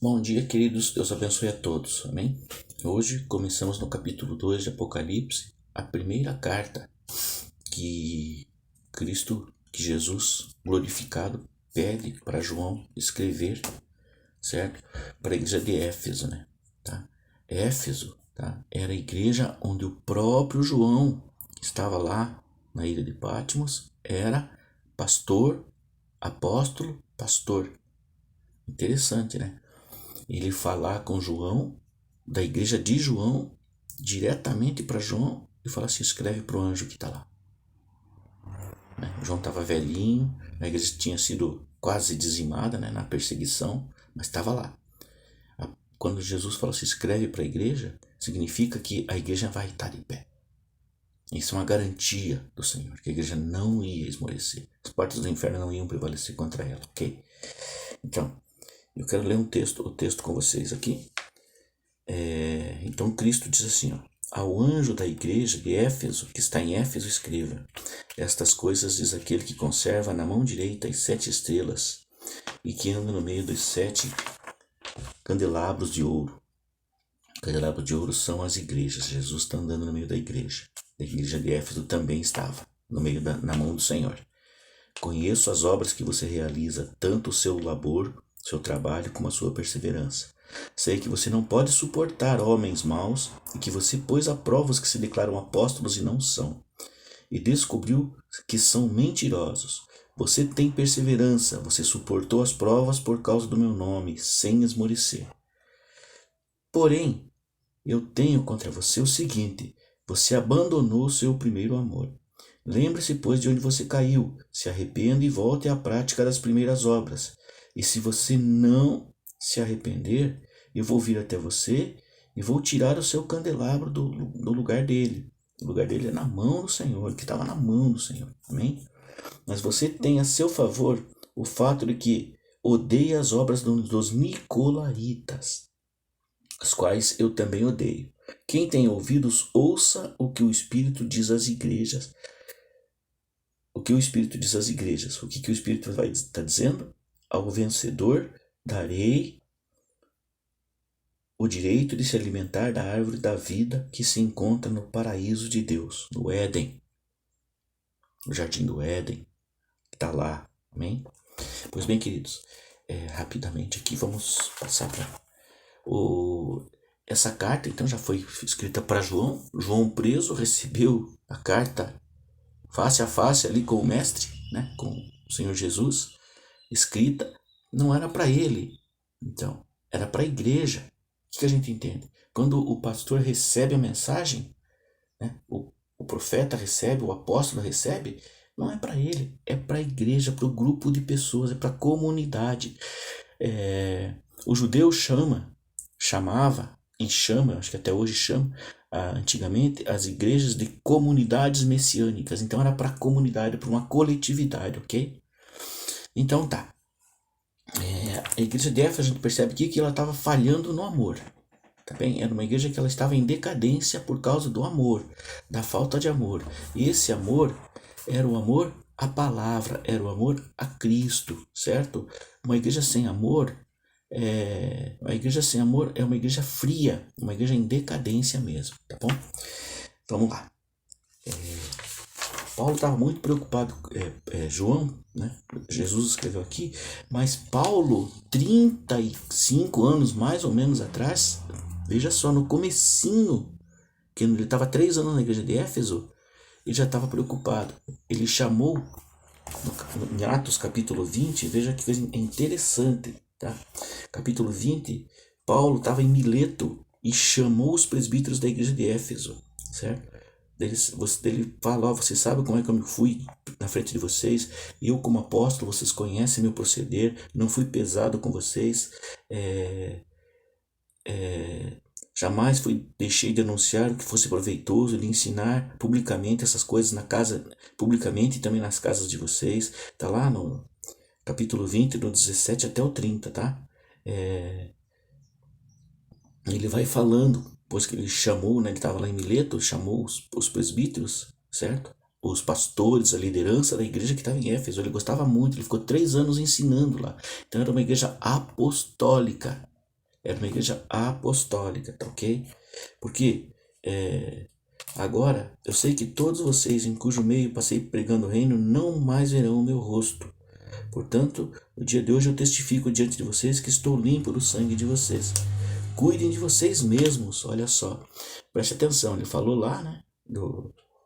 Bom dia, queridos. Deus abençoe a todos. Amém? Hoje começamos no capítulo 2 de Apocalipse, a primeira carta que Jesus glorificado pede para João escrever, certo? Para a igreja de Éfeso, né? Tá? Éfeso, tá? Era a igreja onde o próprio João, que estava lá na ilha de Patmos, era pastor, apóstolo, pastor. Interessante, né? Ele falar com João, da igreja de João, diretamente para João, e falar assim: escreve para o anjo que está lá. João estava velhinho, a igreja tinha sido quase dizimada, na perseguição, mas estava lá. Quando Jesus fala assim: escreve para a igreja, significa que a igreja vai estar de pé. Isso é uma garantia do Senhor, que a igreja não ia esmorecer. As portas do inferno não iam prevalecer contra ela, ok? Então, eu quero ler o texto com vocês aqui. Então Cristo diz assim: ao anjo da igreja de Éfeso, que está em Éfeso, escreva: estas coisas diz aquele que conserva na mão direita as 7 estrelas e que anda no meio dos 7 candelabros de ouro. Candelabros de ouro são as igrejas. Jesus está andando no meio da igreja. A igreja de Éfeso também estava na mão do Senhor. Conheço as obras que você realiza, tanto o seu labor, seu trabalho, como a sua perseverança. Sei que você não pode suportar homens maus e que você pôs à prova os que se declaram apóstolos e não são. E descobriu que são mentirosos. Você tem perseverança, você suportou as provas por causa do meu nome, sem esmorecer. Porém, eu tenho contra você o seguinte: você abandonou o seu primeiro amor. Lembre-se, pois, de onde você caiu, se arrependa e volte à prática das primeiras obras. E se você não se arrepender, eu vou vir até você e vou tirar o seu candelabro do lugar dele. O lugar dele é na mão do Senhor, que estava na mão do Senhor. Amém? Mas você tem a seu favor o fato de que odeia as obras dos nicolaítas, as quais eu também odeio. Quem tem ouvidos, ouça o que o Espírito diz às igrejas. O que o Espírito diz às igrejas? O que o Espírito vai estar dizendo? Ao vencedor darei o direito de se alimentar da árvore da vida que se encontra no paraíso de Deus, no Éden. O jardim do Éden está lá. Amém? Pois bem, queridos, rapidamente aqui vamos passar para essa carta. Então já foi escrita para João. João preso recebeu a carta face a face ali com o mestre, com o Senhor Jesus, escrita. Não era para ele, então, era para a igreja. O que a gente entende? Quando o pastor recebe a mensagem, o profeta recebe, o apóstolo recebe, não é para ele, é para a igreja, para o grupo de pessoas, é para a comunidade. O judeu chamava e chama, acho que até hoje chama, antigamente, as igrejas de comunidades messiânicas. Então era para a comunidade, para uma coletividade, ok? Então tá. A igreja de Éfeso, a gente percebe aqui que ela estava falhando no amor. Tá bem? Era uma igreja que ela estava em decadência por causa do amor, da falta de amor. E esse amor era o amor à palavra, era o amor a Cristo, certo? Uma igreja sem amor é uma igreja fria, uma igreja em decadência mesmo, tá bom? Vamos lá. Paulo estava muito preocupado, João, Jesus escreveu aqui, mas Paulo, 35 anos mais ou menos atrás, veja só, no comecinho, que ele estava 3 anos na igreja de Éfeso, ele já estava preocupado. Ele chamou, em Atos capítulo 20, veja que coisa interessante, tá? Capítulo 20, Paulo estava em Mileto e chamou os presbíteros da igreja de Éfeso, certo? Ele fala: você sabe como é que eu fui na frente de vocês, eu como apóstolo, vocês conhecem meu proceder, não fui pesado com vocês, jamais deixei de anunciar o que fosse proveitoso, de ensinar publicamente essas coisas na casa, publicamente e também nas casas de vocês. Tá lá no capítulo 20, do 17 até o 30, tá? Ele vai falando, depois que ele chamou, ele estava lá em Mileto, chamou os presbíteros, certo? Os pastores, a liderança da igreja que estava em Éfeso. Ele gostava muito, ele ficou 3 anos ensinando lá. Então era uma igreja apostólica, Era uma igreja apostólica, tá ok? Porque agora eu sei que todos vocês em cujo meio passei pregando o reino não mais verão o meu rosto. Portanto, no dia de hoje eu testifico diante de vocês que estou limpo do sangue de vocês. Cuidem de vocês mesmos, olha só. Preste atenção, ele falou lá, né?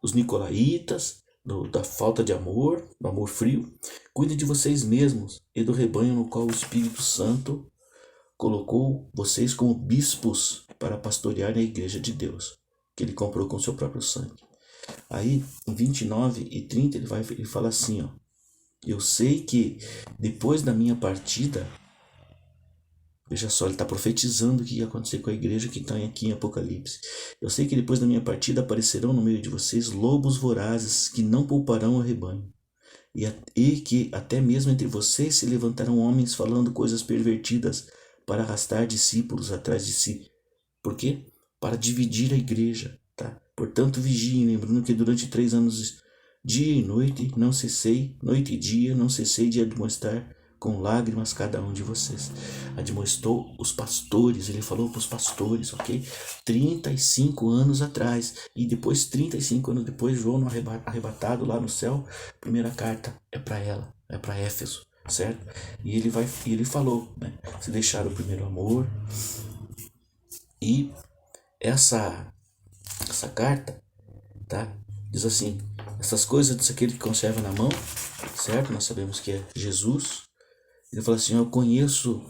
Dos nicolaítas, da falta de amor, do amor frio. Cuidem de vocês mesmos e do rebanho no qual o Espírito Santo colocou vocês como bispos para pastorear a igreja de Deus, que ele comprou com seu próprio sangue. Aí, em 29 e 30, ele fala assim, ó. Eu sei que depois da minha partida, veja só, ele está profetizando o que ia acontecer com a igreja que está aqui em Apocalipse. Eu sei que depois da minha partida aparecerão no meio de vocês lobos vorazes que não pouparão o rebanho. E que até mesmo entre vocês se levantarão homens falando coisas pervertidas para arrastar discípulos atrás de si. Por quê? Para dividir a igreja, tá? Portanto, vigiem, lembrando que durante 3 anos, dia e noite, não cessei, noite e dia, não cessei de admoestar com lágrimas cada um de vocês. Admoestou os pastores, ele falou para os pastores, ok? 35 anos atrás. E depois, 35 anos depois, João arrebatado lá no céu, primeira carta é para ela, é para Éfeso, certo? E ele falou, né? Se deixar o primeiro amor. E essa carta, tá? Diz assim: essas coisas diz aquele que conserva na mão, certo? Nós sabemos que é Jesus. Ele fala assim: eu conheço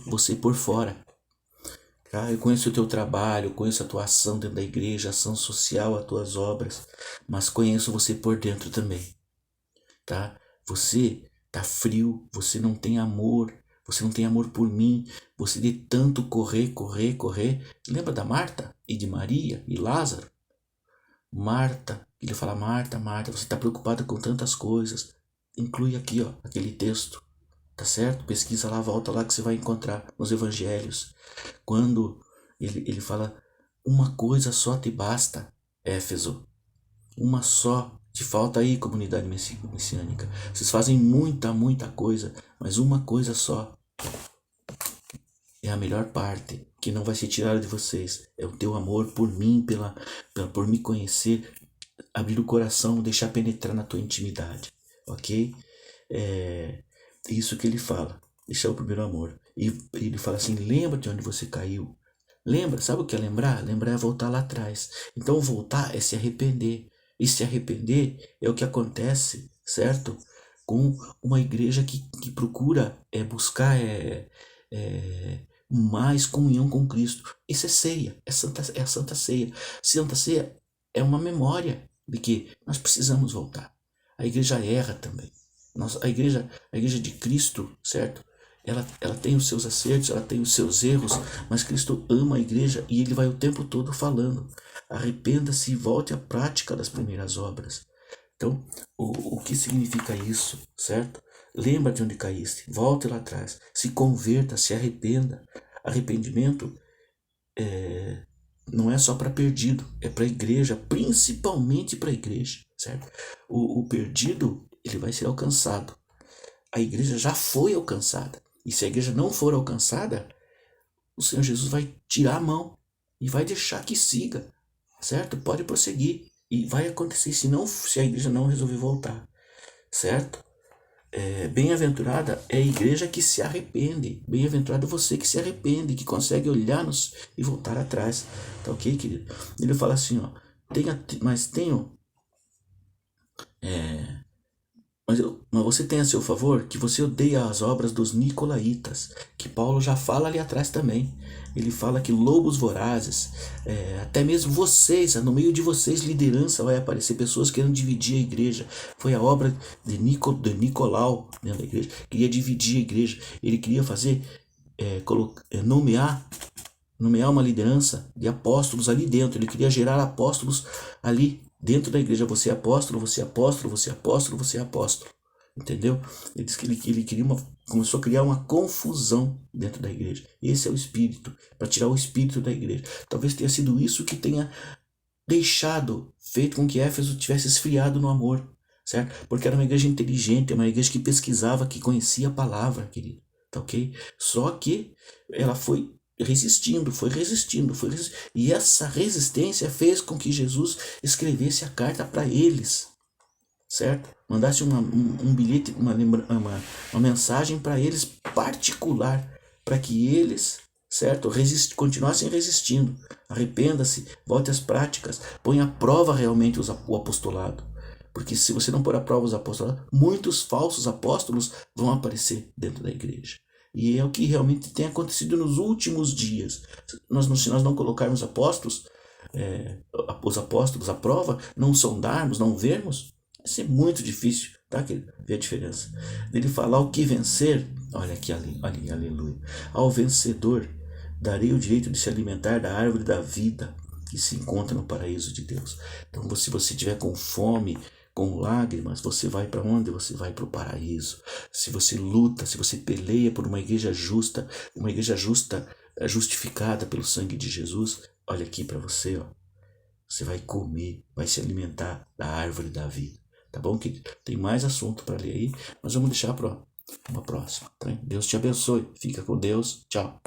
você por fora, tá? Eu conheço o teu trabalho, eu conheço a tua ação dentro da igreja, a ação social, as tuas obras, mas conheço você por dentro também, tá? Você tá frio, você não tem amor. Você não tem amor por mim. Você de tanto correr. Lembra da Marta e de Maria e Lázaro? Marta, ele fala: Marta, Marta, você está preocupada com tantas coisas. Inclui aqui, ó, aquele texto, tá certo? Pesquisa lá, volta lá que você vai encontrar nos evangelhos. Quando ele fala: uma coisa só te basta, Éfeso. Uma só. Te falta aí, comunidade messiânica. Vocês fazem muita coisa, mas uma coisa só é a melhor parte, que não vai ser tirada de vocês. É o teu amor por mim, por me conhecer, abrir o coração, deixar penetrar na tua intimidade, ok? É isso que ele fala, deixar o primeiro amor. E ele fala assim: lembra de onde você caiu. Lembra, sabe o que é lembrar? Lembrar é voltar lá atrás. Então voltar é se arrepender. E se arrepender é o que acontece, certo? Com uma igreja que procura buscar mais comunhão com Cristo. Isso é ceia, é a Santa Ceia. Santa Ceia é uma memória de que nós precisamos voltar. A igreja erra também. A igreja de Cristo, certo? Ela tem os seus acertos, ela tem os seus erros, mas Cristo ama a igreja e ele vai o tempo todo falando: arrependa-se e volte à prática das primeiras obras. Então, o que significa isso, certo? Lembra de onde caíste, volte lá atrás, se converta, se arrependa. Arrependimento não é só para perdido, é para a igreja, principalmente para a igreja, certo? O perdido, ele vai ser alcançado. A igreja já foi alcançada. E se a igreja não for alcançada, o Senhor Jesus vai tirar a mão e vai deixar que siga, certo? Pode prosseguir e vai acontecer se a igreja não resolver voltar, certo? Bem-aventurada é a igreja que se arrepende. Bem-aventurado você que se arrepende, que consegue olhar-nos e voltar atrás. Tá ok, querido? Ele fala assim, ó: mas você tem a seu favor que você odeia as obras dos nicolaítas, que Paulo já fala ali atrás também. Ele fala que lobos vorazes, até mesmo vocês, no meio de vocês, liderança, vai aparecer pessoas querendo dividir a igreja. Foi a obra de Nicolau dentro da igreja. Queria dividir a igreja. Ele queria fazer, nomear uma liderança de apóstolos ali dentro. Ele queria gerar apóstolos ali dentro da igreja. Você é apóstolo, você é apóstolo, você é apóstolo, você é apóstolo. Entendeu? Ele disse que ele começou a criar uma confusão dentro da igreja. Esse é o espírito, para tirar o espírito da igreja. Talvez tenha sido isso que tenha feito com que Éfeso tivesse esfriado no amor, certo? Porque era uma igreja inteligente, uma igreja que pesquisava, que conhecia a palavra, querido, tá ok? Só que ela foi resistindo, e essa resistência fez com que Jesus escrevesse a carta para eles, certo? Mandasse um bilhete, uma mensagem para eles particular, para que eles, certo, continuassem resistindo. Arrependa-se, volte às práticas, ponha à prova realmente o apostolado. Porque se você não pôr à prova os apostolados, muitos falsos apóstolos vão aparecer dentro da igreja. E é o que realmente tem acontecido nos últimos dias. Se nós não colocarmos apóstolos, os apóstolos à prova, não sondarmos, não vermos, vai ser muito difícil, tá? Ver a diferença. Ele falar o que vencer, olha aqui, ali, aleluia. Ao vencedor darei o direito de se alimentar da árvore da vida que se encontra no paraíso de Deus. Então, se você estiver com fome, com lágrimas, você vai para onde? Você vai para o paraíso. Se você luta, se você peleia por uma igreja justa justificada pelo sangue de Jesus, olha aqui para você, ó. Você vai comer, vai se alimentar da árvore da vida. Tá bom, querido? Tem mais assunto para ler aí, mas vamos deixar para uma próxima. Tá? Deus te abençoe. Fica com Deus. Tchau.